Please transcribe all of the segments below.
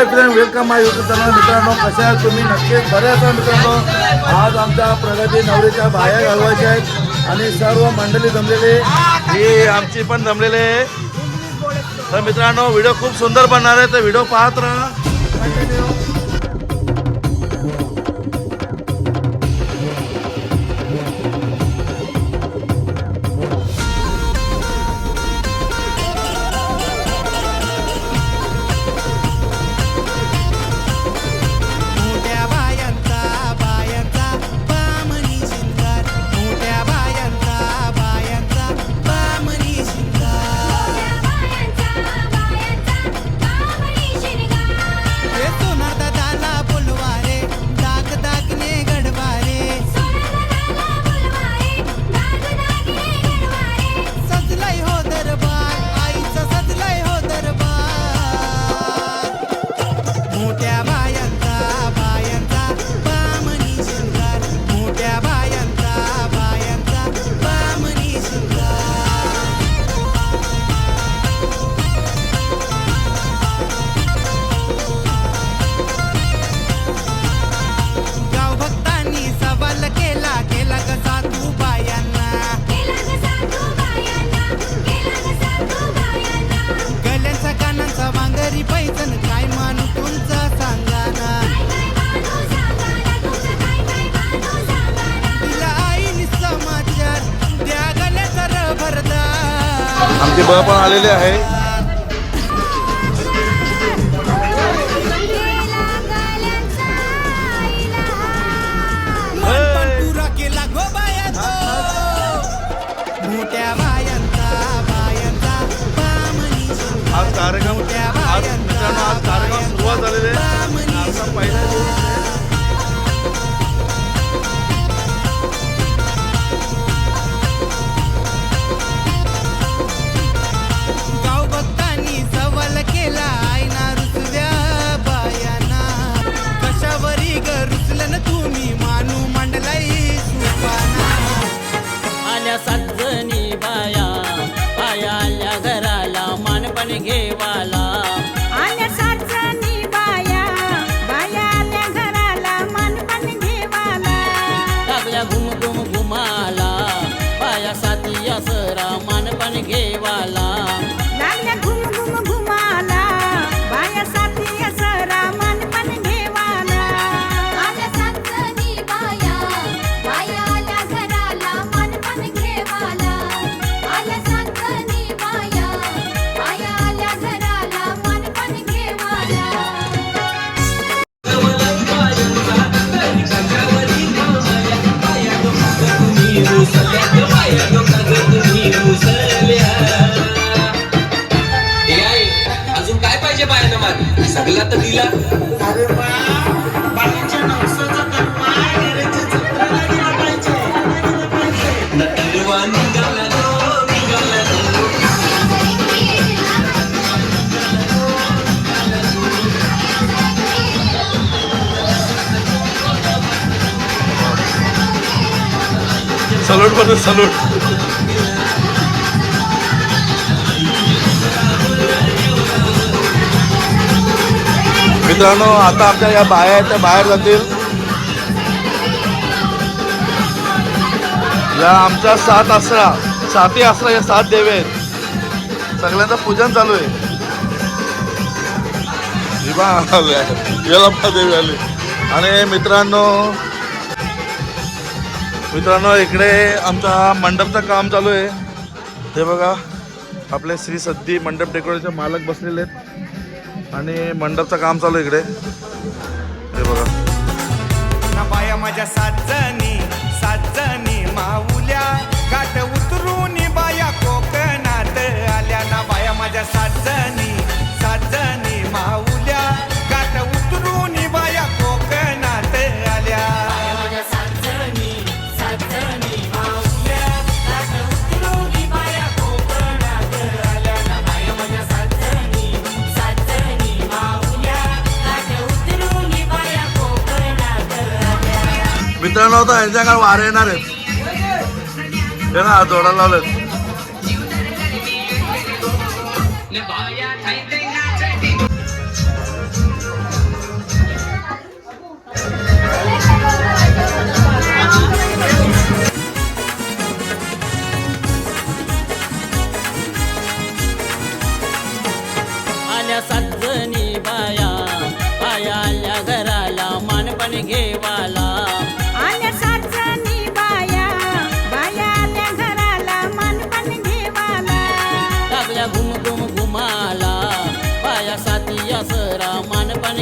Welcome माय YouTube channel. मित्रांनो, कशा आहात तुम्ही? नक्कीच बरे असाल मित्रांनो. आज आमच्या प्रगती नवरीच्या बाया घालवायच्या आहेत आणि सर्व मंडळी जमलेले, ही आमची पण जमलेले आहे. तर मित्रांनो, व्हिडिओ खूप सुंदर बनणार आहे, तर व्हिडिओ पाहत राहा. आमचे बळ पण आलेले आहे. आज कार्यक्रम मित्रांनो, आज कार्यक्रम सुरुवात झालेले आहे. पहिला सजनी बाया बाया आल्या घराला मानपण घेवाला. आल्या सजनी बाया बाया आल्या घराला मानपण घेवाला. लागल्या घुम घुम घुमाला बाया साथी असरा मानपण घेवाला. लागल्या घुम घुम घुमाला बाया साथी असरा मानपण घेवाला. आल्या सजनी बाया बाया आल्या घराला मानपण घेवाला. आल्या सजनी बाया बाया आल्या घराला मानपण घेवाला. अजून काय पाहिजे बायानं मागे सगळा तर दिला. अरे बाळाच्या नवसाचा करपाय घराच्या जत्राला गेला पाहिजे. नटलवा निघाला तो निघाला तो. सलूट पण सलूट. मित्रांनो, आता आमच्या या बाया आहेत त्या बाहेर जातील. या आमच्या 7 आसरा, 7 आसरा, या 7 देवी आहेत. सगळ्यांचं पूजन चालू आहे. यलंबा देवी आली. आणि मित्रांनो इकडे आमचा मंडपचं काम चालू आहे. ते बघा, आपले श्री सद्दी मंडप डेकोरेशन मालक बसलेले आहेत आणि मंडपचं काम चालू आहे इकडे. हे बघा ना बाया माझ्या साजनी माऊल्या गाठ उतरून बाया कोकणात आल्या. ना बाया माझ्या साजनी माऊल्या गाठ उतरून बाया कोकणात आल्या. मित्रांनो, आता यांच्याकडे वारे येणार आहेत. हे ना जोडायला लावलेत.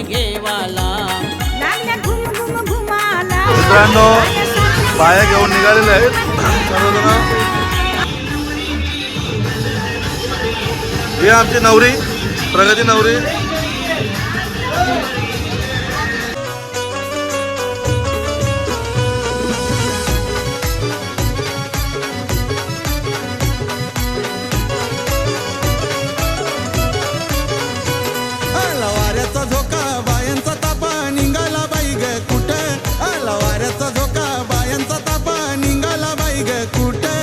घेवाला लागल्या घुम घुम घुमाला मित्रांनो बाया घेऊन निघालेले आहेत सर्वजण. ही आमची नवरी, प्रगती नवरी. आला वाऱ्याचा झोका बायांचा तापा निघाला बाई ग कुठे. आला वाऱ्याचा झोका बायांचा तापा निघाला बाई ग कुठे.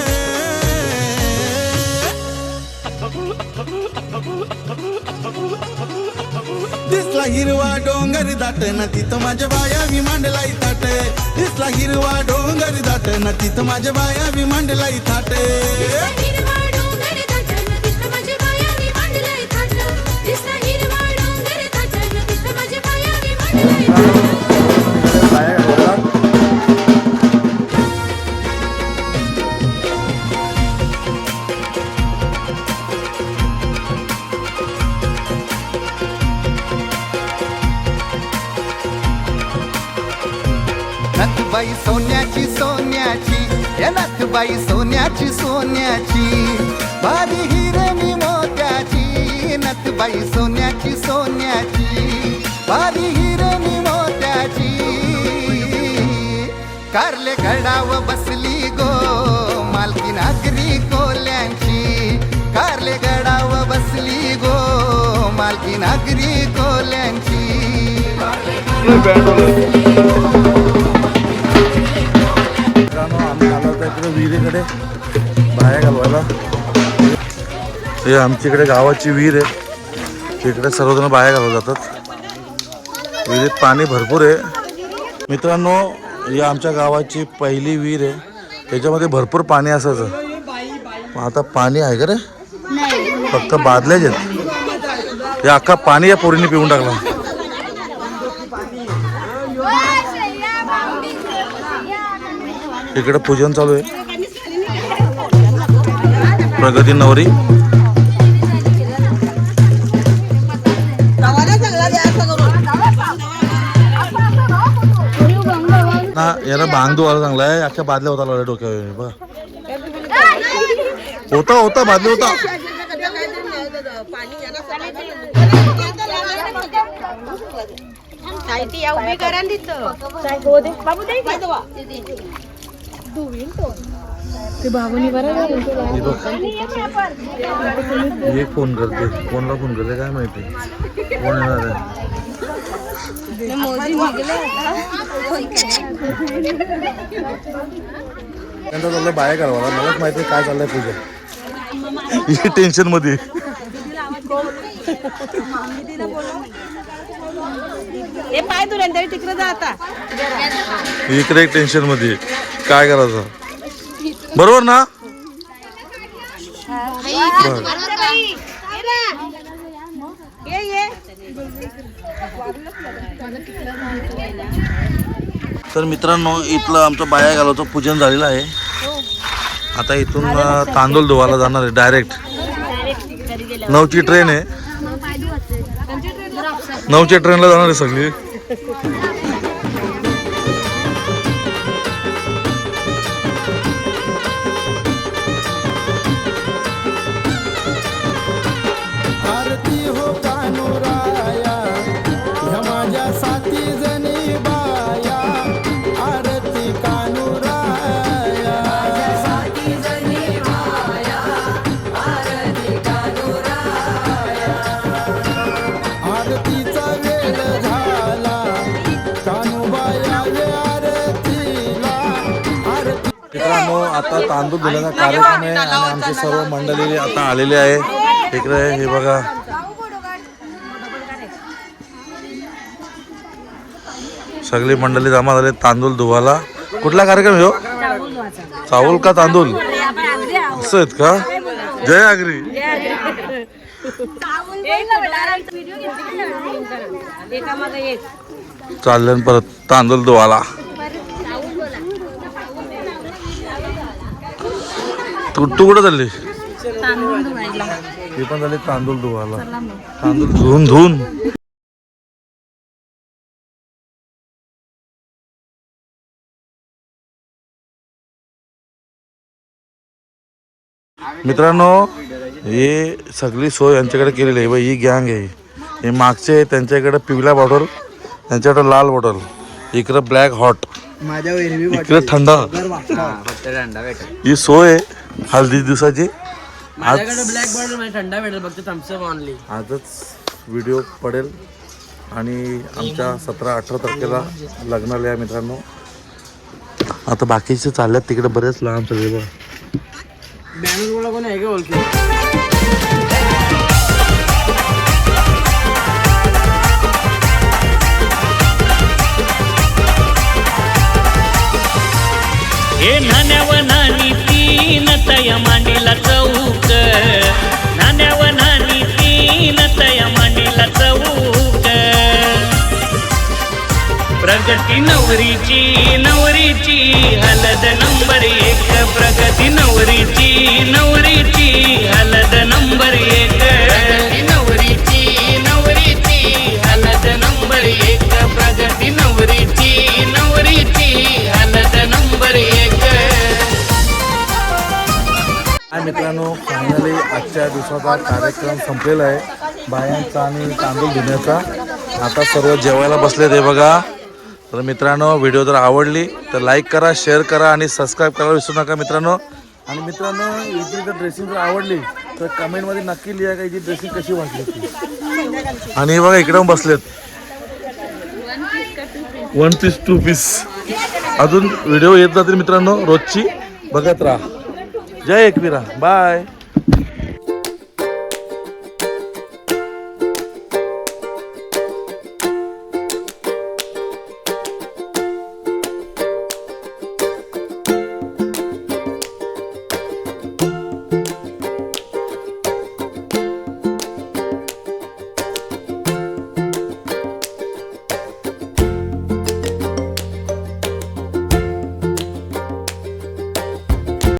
दिसला हिरवा डोंगर दाट ना तिथं माझ्या बाया विमांडलाई थाट. दिसला हिरवा डोंगर दाट ना तिथं माझ्या बाया विमांडलाई थाट. हिरवा डोंगर दाटन तिथं माझ्या बाया विमांडलाई थाट. दिसला हिरवा डोंगर दाटन तिथं माझ्या बाया विमांडलाई थाट. बाया घालतात. नथबाई सोन्याची सोन्याची या नथबाई सोन्याची सोन्याची भारी हिरणी मोत्याची. नथबाई सोन्याची सोन्याची भारी हिरणी मोत्याची. कारले गडाव बसली गो मालकी नागरी कोल्यांची. कारले गडाव बसली गो मालकी नागरी कोल्यांची. मित्रांनो आम्ही आलो होतो इकडे विहिरीकडे बाया घालवायला. हे आमच्याकडे गावाची विहीर आहे, इकडे सर्वजण बाया घालवत जातात. विहिरीत पाणी भरपूर आहे. मित्रांनो ही आमच्या गावाची पहिली विहीर आहे, त्याच्यामध्ये भरपूर पाणी असायचं. पण आता पाणी आहे का रे, फक्त बादल्याच आहेत. हे अख्खा पाणी या पोरीने पिऊन टाकला. इकडे पूजन चालू आहे. प्रगती नवरी ना याला भांग धुवायला चांगला आहे. अख्ख्या बादल्या होता डोक्यावर बघ. होता बादली होता. एक फोन करते, कोणला फोन करते काय माहिती, कोण येणार आहे. त्यांचा चाललंय बाया घालवायला. मलाच माहिती काय चाललंय पूजा. ही टेन्शन मध्ये. इकडे एक टेन्शन मध्ये काय करायचं, बरोबर ना. तर मित्रांनो इथलं आमचं बाया घालावचं पूजन झालेलं आहे. आता इथून तांदूळ धुवायला जाणार आहे डायरेक्ट. 9ची ट्रेन आहे, 9च्या ट्रेनला जाणार आहे सगळी. आरती हो कानुराया ह्या माझ्या साथी जणी बाया. आरती कानुराया साथी जणी बाया. आरती कानुराया. आरतीचा वेळ झाला कानुबाया ये आरतीला. आरती. मित्रांनो आता तांदूळ धुण्याचा कार्यक्रम आहे आणि आमची सर्व मंडळी आता आलेली आहे इकडे. हे बघा सगळी मंडळी जमा झाले तांदूळ धुवायला. कुठला कार्यक्रम हो, चावल का तांदूळ असं आहेत का. जय आगरी. चाललं परत तांदूळ धुवायला. तू कुठं चालली. ती पण झाली तांदूळ धुवायला. तांदूळ धुवून मित्रांनो हे सगळी सोय यांच्याकडे केलेली आहे. ही गँग आहे. हे मागचे त्यांच्याकडे पिवळ्या बॉटल, त्यांच्याकडे लाल बॉटल, इकडे ब्लॅक हॉट, इकडे थंडा. ही सोय आहे हळदी दिवसाची. ब्लॅक बॉटल थंडा भेटेल फक्त थम्सअप ऑनली. आजच व्हिडिओ पडेल आणि आमच्या 17-18 तारखेला लग्नाला या मित्रांनो. आता बाकीचे चालल्यात तिकडे बरेच लांब सगळे बघा. बॅनर बोला कोण आहे का ओळखी? हे नाण्यावर नाणी तीन तया मांडीला चौक, नाण्यावर नाणी तीन तया मांडीला चौक. प्रगती नवरीची नवरीची हलद नंबर 1, प्रगती नवरीची नवरीची हलद नंबर 1, प्रगती नवरीची नवरीची हलद नंबर 1, प्रगती नवरीची नवरीची हलद नंबर 1. मित्रांनो फायनली आजच्या दिवसाचा कार्यक्रम संपलेला आहे बायांचा आणि तांदूळ धुण्याचा. आता सर्व जेवायला बसले ते बघा. तर मित्रांनो व्हिडिओ जर आवडली तर लाईक करा, शेअर करा आणि सबस्क्राईब करायला विसरू नका मित्रांनो. आणि मित्रांनो हिची जर ड्रेसिंग जर आवडली तर कमेंटमध्ये नक्की लिहा का हिची ड्रेसिंग कशी वाटली ती. आणि हे बघा इकडे बसलेत 1 piece 2 piece. अजून व्हिडिओ येत जातील मित्रांनो रोजची, बघत राहा. जय एकवीरा, बाय.